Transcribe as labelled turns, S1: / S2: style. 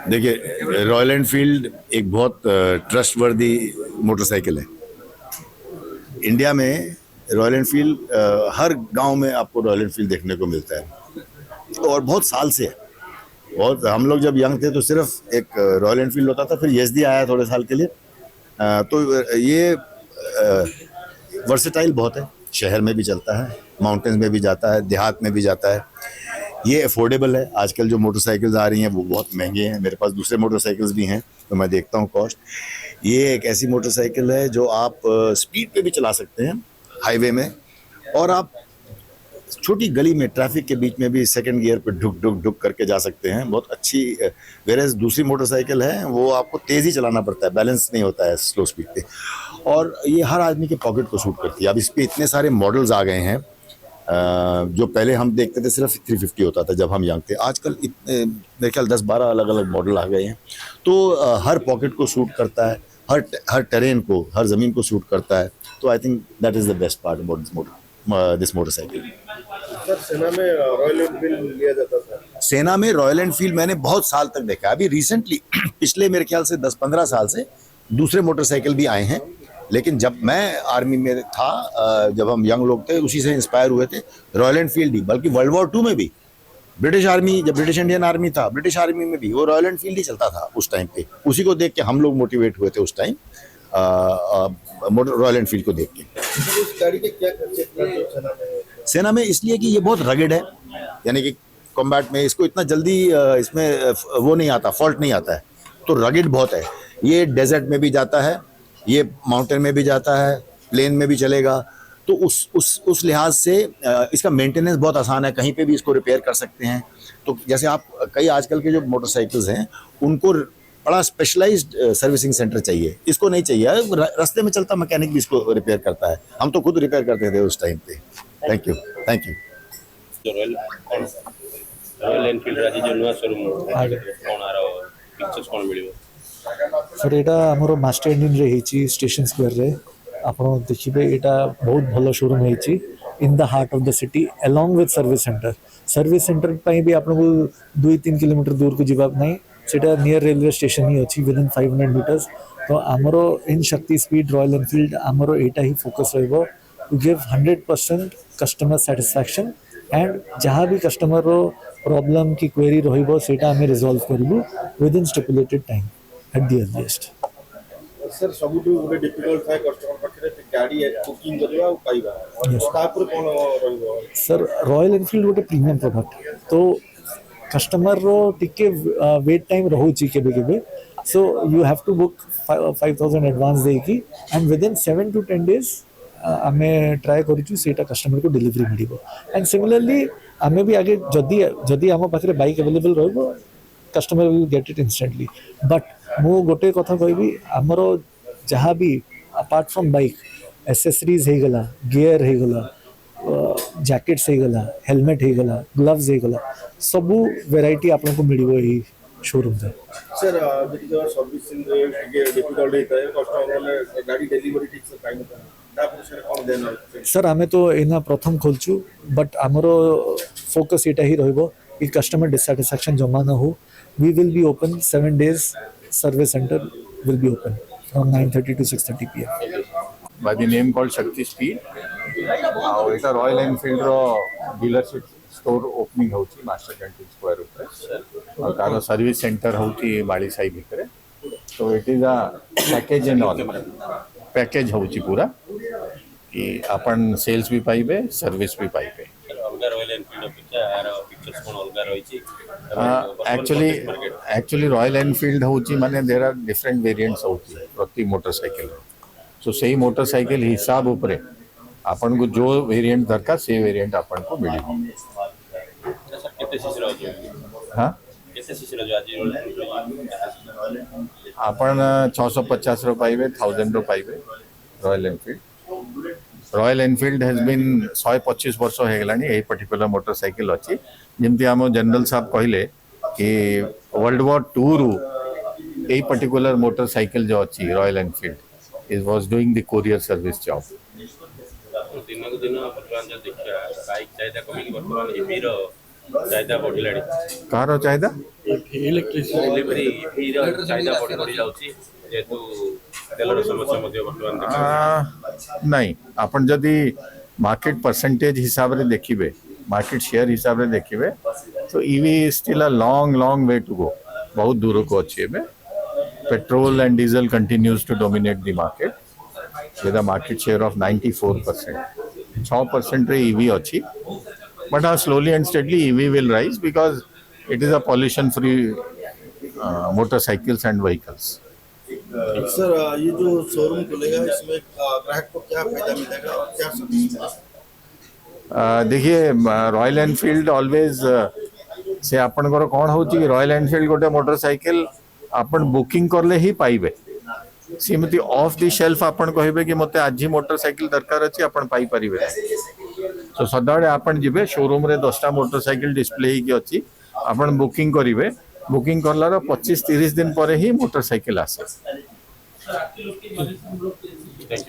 S1: देखिए, royal Enfield एक बहुत ट्रस्टवर्दी मोटरसाइकिल है। इंडिया में रॉयल एनफील्ड हर गांव में आपको रॉयल एनफील्ड देखने को मिलता है और बहुत साल से है। बहुत हम लोग जब यंग थे तो सिर्फ एक रॉयल एनफील्ड होता था, फिर यजदी आया थोड़े साल के लिए। तो ये वर्सेटाइल बहुत है, शहर में भी चलता है, माउंटेन्स में भी जाता है, देहात में भी जाता है। ये अफोर्डेबल है। आजकल जो मोटरसाइकिल्स आ रही हैं वो बहुत महंगे हैं। मेरे पास दूसरे मोटरसाइकिल्स भी हैं तो मैं देखता हूँ कॉस्ट। ये एक ऐसी मोटरसाइकिल है जो आप स्पीड पे भी चला सकते हैं हाईवे में, और आप छोटी गली में ट्रैफिक के बीच में भी सेकंड गियर पे ढुक ढुक ढुक करके जा सकते हैं। बहुत अच्छी। वेरेज दूसरी मोटरसाइकिल है वो आपको तेज़ ही चलाना पड़ता है, बैलेंस नहीं होता है स्लो स्पीड पे, और ये हर आदमी के पॉकेट को सूट करती है। अब इस पर इतने सारे मॉडल्स आ गए हैं। जो पहले हम देखते थे सिर्फ 350 होता था जब हम यंग थे, आजकल इतने मेरे ख्याल 10-12 अलग अलग मॉडल आ गए हैं। तो हर पॉकेट को सूट करता है, हर टेरेन को, हर ज़मीन को सूट करता है। तो I think that is the best part about this motorcycle.
S2: Sir, सेना में रॉयल एनफील्ड लिया जाता था।
S1: सेना में रॉयल एनफील्ड मैंने बहुत साल तक देखा। अभी रिसेंटली पिछले मेरे ख्याल से 10-15 साल से दूसरे मोटरसाइकिल भी आए हैं, लेकिन जब मैं आर्मी में था, जब हम यंग लोग थे, उसी से इंस्पायर हुए थे। रॉयल एनफील्ड ही, बल्कि वर्ल्ड वॉर 2 में भी ब्रिटिश आर्मी, जब ब्रिटिश इंडियन आर्मी था, ब्रिटिश आर्मी में भी वो रॉयल एनफील्ड ही चलता था उस टाइम पे। उसी को देख के हम लोग मोटिवेट हुए थे उस टाइम, रॉयल एनफील्ड को देख के।
S2: तो उस गाड़ी के क्या खर्चे थे सेना में?
S1: सेना में इसलिए कि ये बहुत रगेड है, यानी कि कॉम्बैट में इसको इतना जल्दी इसमें वो नहीं आता, फॉल्ट नहीं आता है, तो रगेड बहुत है। ये डेजर्ट में भी जाता है, ये माउंटेन में भी जाता है, प्लेन में भी चलेगा। तो उस लिहाज से इसका मेंटेनेंस बहुत आसान है, कहीं पे भी इसको रिपेयर कर सकते हैं। तो जैसे आप कई आजकल के जो मोटरसाइकिल्स हैं उनको बड़ा स्पेशलाइज्ड सर्विसिंग सेंटर चाहिए, इसको नहीं चाहिए। रास्ते में चलता मैकेनिक भी इसको रिपेयर करता है। हम तो खुद रिपेयर करते थे उस टाइम पे। Thank you, thank you.
S3: Royal Enfield आज जो नया शोरूम कौन आ रहा पिक्चर्स कौन मिलियो?
S4: सर एटा हमरो मास्टर इंडियन रे हेची स्टेशन स्क्वायर रे आपण देखिबे। एटा बहुत भलो शोरूम हेची in the heart of the city along with service centre. Service centre पई भी आपन को 2-3 किलोमीटर दूर को जीवा नहीं, सेटा नियर रेलवे स्टेशन ही अछि विद इन 500 मीटर्स। तो हमरो इन शक्ति स्पीड रॉयल एनफील्ड हमरो एटा ही फोकस रहबो to give 100% customer satisfaction, and जहाँ भी कस्टमर रो प्रॉब्लम की क्वेरी रहिबो सेटा हमें रिजॉल्व करिबो within stipulated time at the earliest.
S2: Sir, सबुठु गोटे डिफिकल्ट थाए कस्टमर पाखरे गाड़ी बुकिंग करबा और पाइबा, तापर कोन रहइबो?
S4: सर रॉयल एनफील्ड गोटे प्रीमियम प्रोडक्ट, तो कस्टमर रो टिके वेट टाइम रहुची केबे केबे। So you have to book 5000 advance देकी, and within 7 to 10 days आमे ट्राए करूछु सेटा कस्टमर को डिलीवरी मिलिबो। एंड सिमिलरली आमे भी आगे जदी जदी आम पाखरे बाइक अवेलेबल रहइबो, customer will get it instantly. But मु गोटे कथा कहबी, आमरो जहाँ भी अपार्ट फ्रॉम बाइक एसेसरीज हो गला, गियर हो गला, जैकेट्स हो गला, हेलमेट हो गला, ग्लव्स हो गला, सबू वेराइटी आपन को मिलिबो एही शोरूम से।
S2: सर, जति सर्विसिंग रे डिफिकल्ट होता है कस्टमर ने गाड़ी डिलीवरी ठीक से पाइ नता, तापर सर कोन देना?
S4: सर आमे तो एना प्रथम खोलछु, बट आमरो फोकस एटा ही रहइबो कि कस्टमर डिससैटिस्फैक्शन जमा ना हो। We will be open 7 days, service centre will be open from 9:30 to 6:30 PM
S5: by the name called Shakti Speed. और एटा रॉयल एनफील्ड रो डीलरशिप स्टोर ओपनिंग होची मास्टर कैंटीन स्क्वायर ऊपर, और तार service centre होची बाली साई भितरे। तो it is a package and all package होची पूरा कि अपन सेल्स भी पाइबे, सर्विस भी पाइबे।
S3: रॉयल एनफील्ड अपेक्षा यार पिक्चर्स कोन अलगा रहिछि?
S5: एक्चुअली रॉयल एनफील्ड होची माने देयर आर डिफरेंट वेरिएंट्स होची प्रति मोटरसाइकिल। सो सही मोटरसाइकिल हिसाब ऊपर अपन को जो वेरिएंट दरकार से वेरिएंट अपन को मिले।
S3: सर कितने सीसी रहो?
S5: हाँ,
S3: कितने सीसी रहो आज?
S5: अपन 650 रो पाइबे, 1000 रो पाइबे Royal Enfield. Royal Enfield has been 125 वर्ष हो गलानी ए पर्टिकुलर मोटरसाइकिल अच्छी। जमती आम जनरल साहब कहले कि वर्ल्ड वॉर 2 रु ए पर्टिकुलर मोटरसाइकिल जो अच्छी royal Enfield is was doing the courier service job.
S3: दिन को दिन वर्तमान जो देखिए बाइक चाहिए कमी वर्तमान हेवी ଚାହିଦା ବଢ଼ିଲାଣି
S5: କାହାର ଚାହିଦା
S3: ଡେଲିଭରି ଇଭିର ଚାହିଦା ବଢ଼ି ବଢ଼ି ଯାଉଛି ଯେହେତୁ ତେଲର ସମସ୍ୟା ମଧ୍ୟ ବର୍ତ୍ତମାନ ଦେଖାଯାଉଛି।
S5: नहीं आपण जदि मार्केट परसेंटेज हिसाब रे देखिबे मार्केट शेयर हिसाब रे देखिबे तो EV still a long way to go बहुत दूर को अच्छी है petrol and diesel continues to dominate the market with a market share of 94%. 6% रे ईवी अच्छी बट हाँ slowly and steadily EV will rise because it is a pollution free motorcycles and vehicles.
S2: Sir ये जो showroom खुलेगा इसमें ग्राहक को क्या फायदा मिलेगा और क्या सर्विस मिलेगा?
S5: देखिए रॉयल एनफील्ड ऑलवेज से आपनकर कौन हो रॉयल एनफील्ड गोटे मोटरसाइकिल आपण बुकिंग करले ही पाइबे सेमती ऑफ द शेल्फ आपण कहबे कि मते आज ही मोटरसाइकिल दरकार अछि आपण पाई परिबे तो सदाळे आपण जिबे शोरूम रे 10टा मोटरसाइकिल डिस्प्ले ही कि अछि आपण बुकिंग करिवे बुकिंग करलार 25-30 दिन पर ही मोटरसाइकिल आसे.
S3: Thank you.